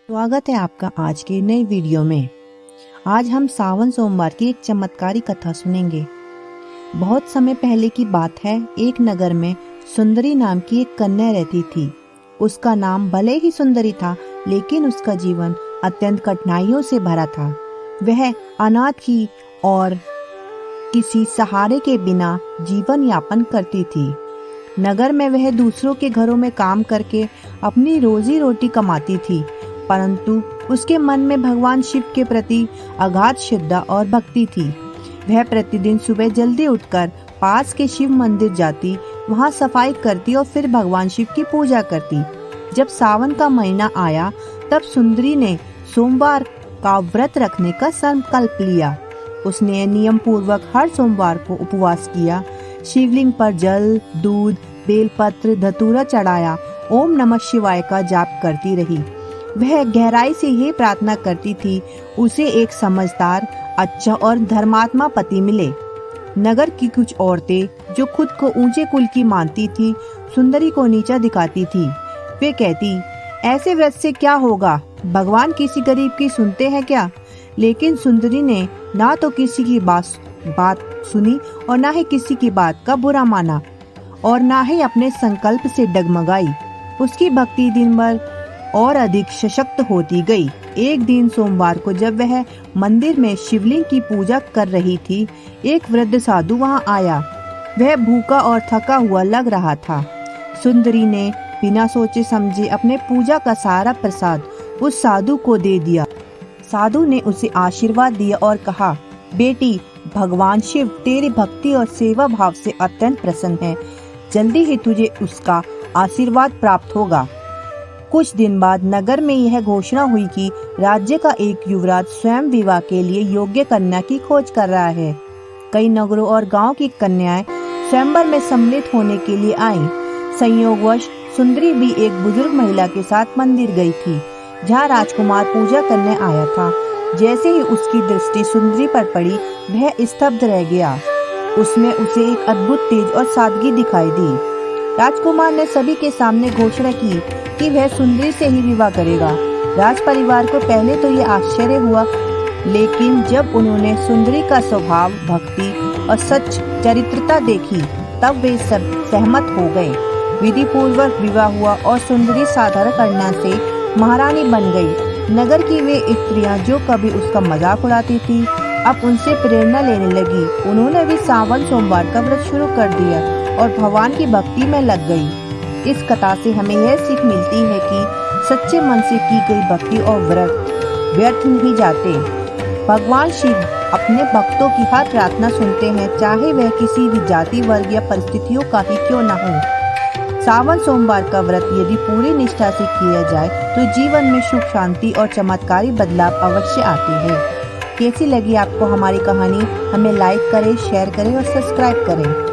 स्वागत है आपका आज के नए वीडियो में। आज हम सावन सोमवार की एक चमत्कारी कथा सुनेंगे। बहुत समय पहले की बात है। एक नगर में सुंदरी नाम की एक कन्या रहती थी। उसका नाम भले ही सुंदरी था, लेकिन उसका जीवन अत्यंत कठिनाइयों से भरा था। वह अनाथ थी और किसी सहारे के बिना जीवन यापन करती थी। नगर में वह दूसरों के घरों में काम करके अपनी रोजी रोटी कमाती थी, परंतु उसके मन में भगवान शिव के प्रति अगाध श्रद्धा और भक्ति थी। वह प्रतिदिन सुबह जल्दी उठकर पास के शिव मंदिर जाती, वहां सफाई करती और फिर भगवान शिव की पूजा करती। जब सावन का महीना आया, तब सुंदरी ने सोमवार का व्रत रखने का संकल्प लिया। उसने नियम पूर्वक हर सोमवार को उपवास किया, शिवलिंग पर जल, दूध, बेलपत्र, धतूरा चढ़ाया, ओम नमः शिवाय का जाप करती रही। वह गहराई से ये प्रार्थना करती थी, उसे एक समझदार, अच्छा और धर्मात्मा पति मिले। नगर की कुछ औरतें जो खुद को ऊंचे कुल की मानती थी, सुंदरी को नीचा दिखाती थी। वे कहती, ऐसे व्रत से क्या होगा, भगवान किसी गरीब की सुनते हैं क्या? लेकिन सुंदरी ने ना तो किसी की बात सुनी और ना ही किसी की बात का बुरा माना और ना ही अपने संकल्प से डगमगाई। उसकी भक्ति दिन भर और अधिक सशक्त होती गई। एक दिन सोमवार को जब वह मंदिर में शिवलिंग की पूजा कर रही थी, एक वृद्ध साधु वहां आया। वह भूखा और थका हुआ लग रहा था। सुंदरी ने बिना सोचे समझे अपने पूजा का सारा प्रसाद उस साधु को दे दिया। साधु ने उसे आशीर्वाद दिया और कहा, बेटी, भगवान शिव तेरी भक्ति और सेवा भाव से अत्यंत प्रसन्न है। जल्दी ही तुझे उसका आशीर्वाद प्राप्त होगा। कुछ दिन बाद नगर में यह घोषणा हुई कि राज्य का एक युवराज स्वयं विवाह के लिए योग्य कन्या की खोज कर रहा है। कई नगरों और गांव की कन्याएं स्वयंवर में सम्मिलित होने के लिए आईं। संयोगवश सुंदरी भी एक बुजुर्ग महिला के साथ मंदिर गई थी, जहां राजकुमार पूजा करने आया था। जैसे ही उसकी दृष्टि सुंदरी पर पड़ी, वह स्तब्ध रह गया। उसमें उसे एक अद्भुत तेज और सादगी दिखाई दी। राजकुमार ने सभी के सामने घोषणा की कि वह सुंदरी से ही विवाह करेगा। राज परिवार को पहले तो ये आश्चर्य हुआ, लेकिन जब उन्होंने सुंदरी का स्वभाव, भक्ति और सच चरित्रता देखी, तब वे सब सहमत हो गए। विधि पूर्वक विवाह हुआ और सुंदरी साधारण कन्या से महारानी बन गई। नगर की वे स्त्रियां जो कभी उसका मजाक उड़ाती थी, अब उनसे प्रेरणा लेने लगी। उन्होंने भी सावन सोमवार का व्रत शुरू कर दिया और भगवान की भक्ति में लग गई। इस कथा से हमें यह सीख मिलती है कि सच्चे मन से की गई भक्ति और व्रत व्यर्थ नहीं जाते। भगवान शिव अपने भक्तों की हर प्रार्थना सुनते हैं, चाहे वह किसी भी जाति, वर्ग या परिस्थितियों का ही क्यों न हो। सावन सोमवार का व्रत यदि पूरी निष्ठा से किया जाए तो जीवन में सुख, शांति और चमत्कारी बदलाव अवश्य आते हैं। कैसी लगी आपको हमारी कहानी? हमें लाइक करें, शेयर करें और सब्सक्राइब करें।